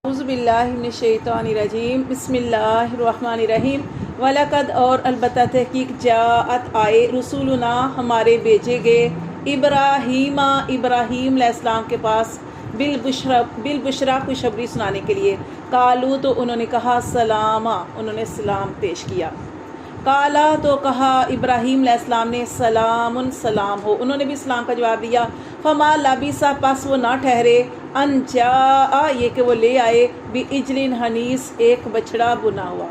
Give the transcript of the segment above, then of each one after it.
اعوذ باللہ من الشیطان الرجیم بسم اللہ الرحمن الرحیم وَلَقَدْ اور البتہ تحقیق جاءت آئے رسولنا ہمارے بھیجے گئے ابراہیم علیہ السلام کے پاس بالبشرا خوشخبری سنانے کے لیے قالو تو انہوں نے کہا سلاما انہوں نے سلام پیش کیا قالا تو کہا ابراہیم علیہ السلام نے سلام سلام ہو انہوں نے بھی سلام کا جواب دیا فما لبث پس وہ نہ ٹھہرے ان جاء یہ کہ وہ لے آئے بعجل حنیذ ایک بچڑا بنا ہوا۔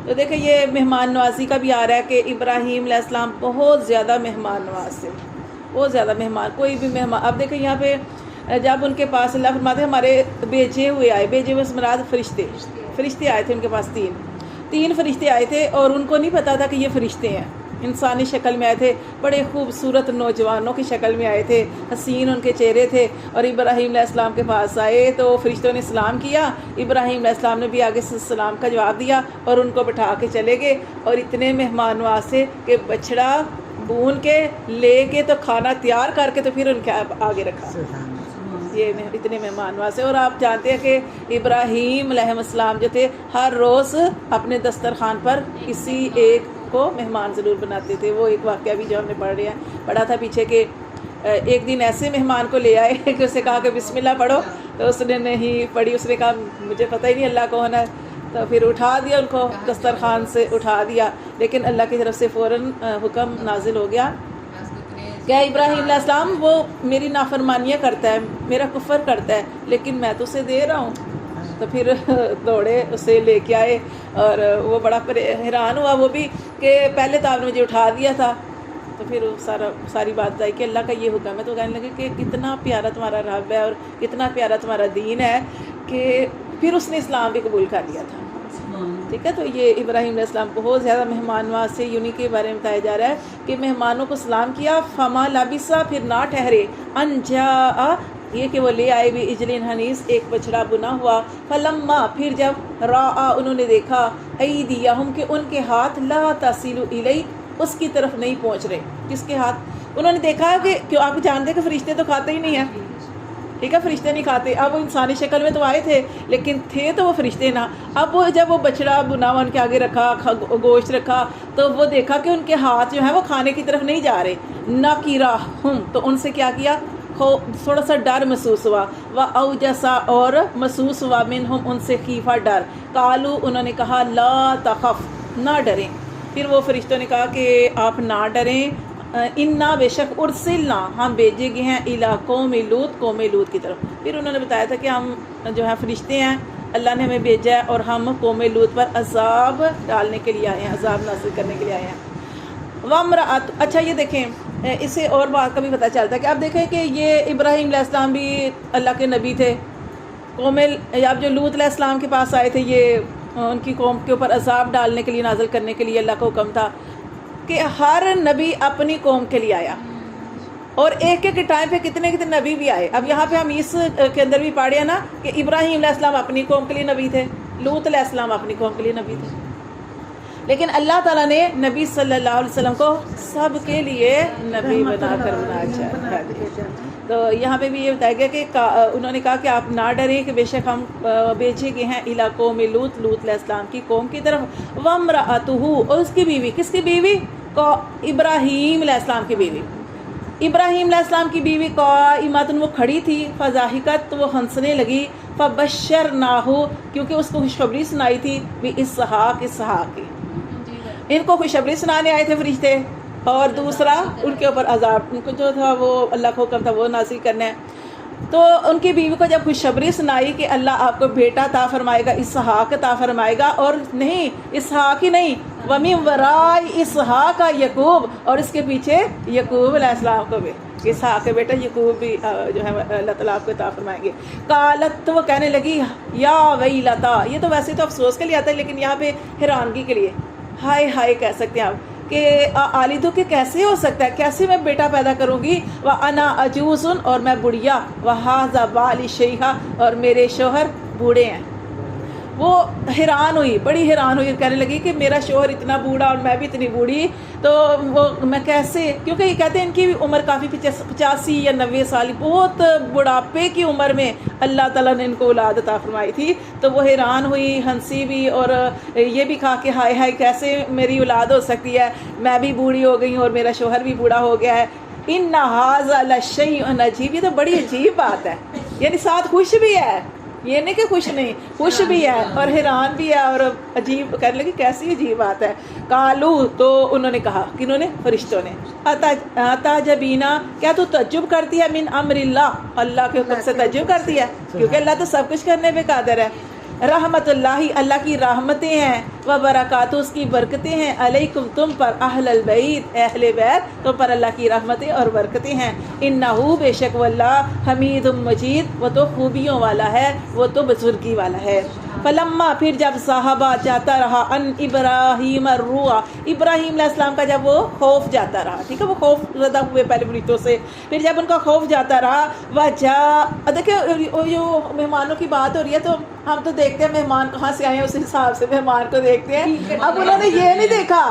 تو دیکھیں یہ مہمان نوازی کا بھی آ رہا ہے کہ ابراہیم علیہ السلام بہت زیادہ مہمان نواز تھے، بہت زیادہ مہمان، کوئی بھی مہمان۔ اب دیکھیں یہاں پہ جب ان کے پاس اللہ فرماتے ہیں ہمارے بھیجے ہوئے آئے، بھیجے ہوئے سے مراد فرشتے آئے تھے ان کے پاس، تین فرشتے آئے تھے اور ان کو نہیں پتا تھا کہ یہ فرشتے ہیں، انسانی شکل میں آئے تھے، بڑے خوبصورت نوجوانوں کی شکل میں آئے تھے، حسین ان کے چہرے تھے، اور ابراہیم علیہ السلام کے پاس آئے تو فرشتوں نے سلام کیا، ابراہیم علیہ السلام نے بھی آگے سے سلام کا جواب دیا اور ان کو بٹھا کے چلے گئے، اور اتنے مہمان نواز تھے کہ بچڑا بھون کے لے کے تو کھانا تیار کر کے تو پھر ان کے آگے رکھا۔ یہ اتنے مہمان نواز ہیں، اور آپ جانتے ہیں کہ ابراہیم علیہ السلام جو تھے ہر روز اپنے دسترخوان پر کسی ایک کو مہمان ضرور بناتے تھے۔ وہ ایک واقعہ بھی جو ہم نے پڑھا تھا پیچھے کہ ایک دن ایسے مہمان کو لے آئے کہ اسے کہا کہ بسم اللہ پڑھو، تو اس نے نہیں پڑھی، اس نے کہا مجھے پتہ ہی نہیں اللہ کون ہے، تو پھر اٹھا دیا ان کو، دسترخوان سے اٹھا دیا، لیکن اللہ کی طرف سے فوراً حکم نازل ہو گیا کہ ابراہیم علیہ السلام وہ میری نافرمانیاں کرتا ہے، میرا کفر کرتا ہے، لیکن میں تو اسے دے رہا ہوں۔ تو پھر دوڑے اسے لے کے آئے، اور وہ بڑا حیران ہوا وہ بھی کہ پہلے تو آپ نے مجھے اٹھا دیا تھا، تو پھر ساری بات آئی کہ اللہ کا یہ حکم ہے، تو کہنے لگے کہ کتنا پیارا تمہارا رب ہے اور کتنا پیارا تمہارا دین ہے، کہ پھر اس نے اسلام بھی قبول کر لیا تھا۔ ٹھیک ہے، تو یہ ابراہیم علیہ السلام بہت زیادہ مہمان نواز سے، انہی کے بارے میں بتایا جا رہا ہے کہ مہمانوں کو سلام کیا، فما لبث پھر نہ ٹھہرے، ان جاء یہ کہ وہ لے آئے بھی اجل حنیذ ایک بچڑا بنا ہوا، فلما پھر جب راآ انہوں نے دیکھا، ایدیہم کہ ان کے ہاتھ لا تصل الیہ اس کی طرف نہیں پہنچ رہے، کس کے ہاتھ؟ انہوں نے دیکھا کہ آپ جانتے کہ فرشتے تو کھاتے ہی نہیں ہیں، ٹھیک ہے، فرشتے نہیں کھاتے، اب وہ انسانی شکل میں تو آئے تھے لیکن تھے تو وہ فرشتے نہ۔ اب جب وہ بچڑا بنا ہوا ان کے آگے رکھا، گوشت رکھا، تو وہ دیکھا کہ ان کے ہاتھ جو ہیں وہ کھانے کی طرف نہیں جا رہے، نَکِرَہُم تو ان سے کیا کیا، تھوڑا سا ڈر محسوس ہوا، وَأَوْجَسَ اور محسوس ہوا مِنْهُمْ ان سے خیفہ ڈر، قالوا انہوں نے کہا لَا تَخَف نہ ڈریں، پھر وہ فرشتوں نے کہا کہ آپ نہ ڈریں، انا بے شک ارسلنا ہم بھیجے گئے ہیں الی قوم لوط کی طرف۔ پھر انہوں نے بتایا تھا کہ ہم جو ہے فرشتے ہیں، اللہ نے ہمیں بھیجا ہے اور ہم قوم لوط پر عذاب ڈالنے کے لیے آئے ہیں، عذاب نازل کرنے کے لیے آئے ہیں۔ وامرأۃ اچھا یہ دیکھیں اسے اور بات کا بھی پتہ چلتا ہے کہ اب دیکھیں کہ یہ ابراہیم علیہ السلام بھی اللہ کے نبی تھے، اب جو لوط علیہ السلام کے پاس آئے تھے یہ ان کی قوم کے اوپر عذاب ڈالنے کے لیے، نازل کرنے کے لیے اللہ کا حکم تھا کہ ہر نبی اپنی قوم کے لیے آیا، اور ایک ایک ٹائم پہ کتنے نبی بھی آئے۔ اب یہاں پہ ہم اس کے اندر بھی پڑھے نا کہ ابراہیم علیہ السلام اپنی قوم کے لیے نبی تھے، لوط علیہ السلام اپنی قوم کے لیے نبی تھے، لیکن اللہ تعالیٰ نے نبی صلی اللہ علیہ وسلم کو سب کے لیے نبی بنا کر بنایا۔ تو یہاں پہ بھی یہ بتایا گیا کہ انہوں نے کہا کہ آپ نہ ڈریں کہ بے شک ہم بھیجے گئے ہیں الی قوم لوط علیہ السلام کی قوم کی طرف، وامرأتہ اور اس کی بیوی، کس کی بیوی؟ ابراہیم علیہ السلام کی بیوی، ابراہیم علیہ السلام کی بیوی قائمۃ وہ کھڑی تھی، فضاحکت وہ ہنسنے لگی، فبشرناہ کیونکہ اس کو خوشخبری سنائی تھی، اسحاق کی، ان کو خوشخبری سنانے آئے تھے فرشتے، اور دوسرا ان کے اوپر عذاب، ان کو جو تھا وہ اللہ کا حکم تھا وہ نازل کرنا ہے۔ تو ان کی بیوی کو جب خوشخبری سنائی کہ اللہ آپ کو بیٹا عطا فرمائے گا، اسحاق عطا فرمائے گا، اور نہیں اسحاق ہی نہیں، وَمِن وَرَاءِ اسحاق یعقوب، اور اس کے پیچھے یعقوب علیہ السلام کو بھی، اسحاق کے بیٹا یعقوب بھی جو ہے اللہ تعالیٰ آپ کو عطا فرمائیں گے۔ قالت تو وہ کہنے لگی یا ویلتا، یہ تو ویسے تو افسوس کے لیے آتا ہے لیکن یہاں پہ حیرانگی کے لیے، ہائے ہائے کہہ سکتے ہیں آپ کہ آلیدو کہ کیسے ہو سکتا ہے، کیسے میں بیٹا پیدا کروں گی، وَأَنَا عَجُوزٌ اور میں بڑھیا، وَهَذَا بَالِي شَيْخٌ اور میرے شوہر بوڑھے ہیں، وہ حیران ہوئی، بڑی حیران ہوئی، کہنے لگی کہ میرا شوہر اتنا بوڑھا اور میں بھی اتنی بوڑھی، تو وہ میں کیسے، کیونکہ یہ کہتے ہیں ان کی عمر کافی 85 یا 90 سال، بہت بڑھاپے کی عمر میں اللہ تعالیٰ نے ان کو اولاد عطا فرمائی تھی. تو وہ حیران ہوئی، ہنسی بھی، اور یہ بھی کہا کہ ہائے ہائے کیسے میری اولاد ہو سکتی ہے، میں بھی بوڑھی ہو گئی ہوں اور میرا شوہر بھی بوڑھا ہو گیا ہے. ان ھذا لشیء عجیب، یہ تو بڑی عجیب بات ہے، یعنی ساتھ خوش بھی ہے، یہ نہیں کہ خوش نہیں، خوش بھی ہے اور حیران بھی ہے اور عجیب، کہنے لگی کیسی عجیب بات ہے. قالو، تو انہوں نے کہا، کنہوں نے، فرشتوں نے، اتعجبینا، کیا تو تعجب کرتی ہے، من امر اللہ، اللہ کے حکم سے تعجب کرتی ہے، کیونکہ اللہ تو سب کچھ کرنے پہ قادر ہے. رحمت اللہ، اللہ کی رحمتیں ہیں، و برکاتہ، اس کی برکتیں ہیں، علیکم، تم پر، اہل البیت، اہل بیت، تم پر اللہ کی رحمتیں اور برکتیں ہیں. انہو، بے شک وہ اللہ، حمید مجید، وہ تو خوبیوں والا ہے، وہ تو بزرگی والا ہے. فلما، پھر جب صحابہ جاتا رہا، ان ابراہیم الروع، ابراہیم علیہ السلام کا جب وہ خوف جاتا رہا، ٹھیک ہے، وہ خوف زدہ ہوئے پہلے فرشتوں سے، پھر جب ان کا خوف جاتا رہا، وجاء، دیکھیں جو مہمانوں کی بات ہو رہی ہے تو ہم تو دیکھتے ہیں مہمان کہاں سے آئے ہیں، اس حساب سے مہمان کو دیکھتے ہیں. اب انہوں نے یہ نہیں دیکھا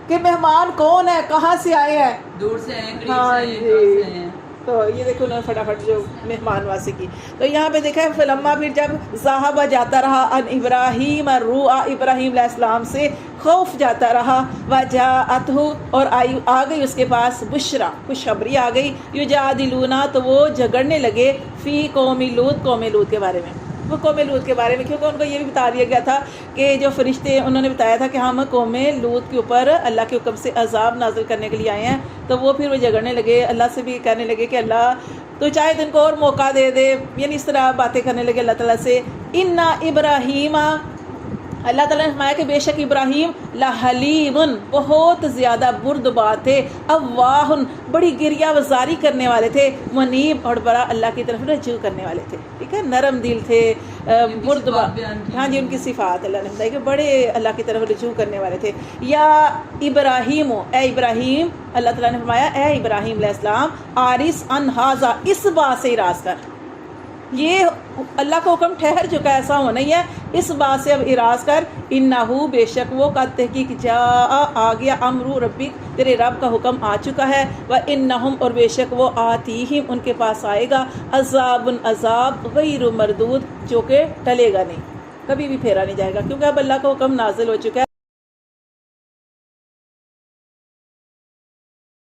کہ مہمان کون ہے، کہاں سے آئے ہیں، دور سے آئے ہیں، قریب سے آئے ہیں، دور سے آئے ہیں. تو یہ دیکھو انہوں نے فٹافٹ جو مہمان واسی کی. تو یہاں پہ دیکھا ہے فلما، پھر جب ذہب جاتا رہا، ان ابراہیم الروع، ابراہیم علیہ السلام سے خوف جاتا رہا، وجاءتہ، اور آ گئی اس کے پاس، بشرا، خوشخبری آ گئی، یجادلونا، تو وہ جھگڑنے لگے، فی قوم لوط، قوم لوط کے بارے میں، وہ قوم لوط کے بارے میں، کیونکہ ان کو یہ بھی بتا دیا گیا تھا کہ جو فرشتے، انہوں نے بتایا تھا کہ ہم قوم لوط کے اوپر اللہ کے حکم سے عذاب نازل کرنے کے لیے آئے ہیں. تو وہ پھر وہ جھگڑنے لگے، اللہ سے بھی کہنے لگے کہ اللہ تو چاہے تو ان کو اور موقع دے دے، یعنی اس طرح باتیں کرنے لگے اللہ تعالیٰ سے. انا ابراہیم، اللہ تعالیٰ نے فرمایا کہ بے شک ابراہیم لحلیم، بہت زیادہ بردبار تھے، اواہ، بڑی گریہ وزاری کرنے والے تھے، منیب، اور بڑا اللہ کی طرف رجوع کرنے والے تھے، ٹھیک ہے، نرم دل تھے، بردبار، ہاں جی، ان کی صفات اللہ نے بتائی کہ بڑے اللہ کی طرف رجوع کرنے والے تھے. یا ابراہیم، اے ابراہیم، اللہ تعالیٰ نے فرمایا اے ابراہیم علیہ السلام، آرس ان ھذا، اس بات سے اراض کر، یہ اللہ کا حکم ٹھہر چکا ہے، ایسا ہونا ہی ہے، اس بات سے اب اراض کر. انہو، بے شک وہ، کا تحقیق، جاء، آ گیا، امر ربک، تیرے رب کا حکم آ چکا ہے، و انہم، اور بے شک وہ، آتیہم، ان کے پاس آئے گا، عذاب، عذاب، غیر مردود، جو کہ ٹلے گا نہیں، کبھی بھی پھیرا نہیں جائے گا، کیونکہ اب اللہ کا حکم نازل ہو چکا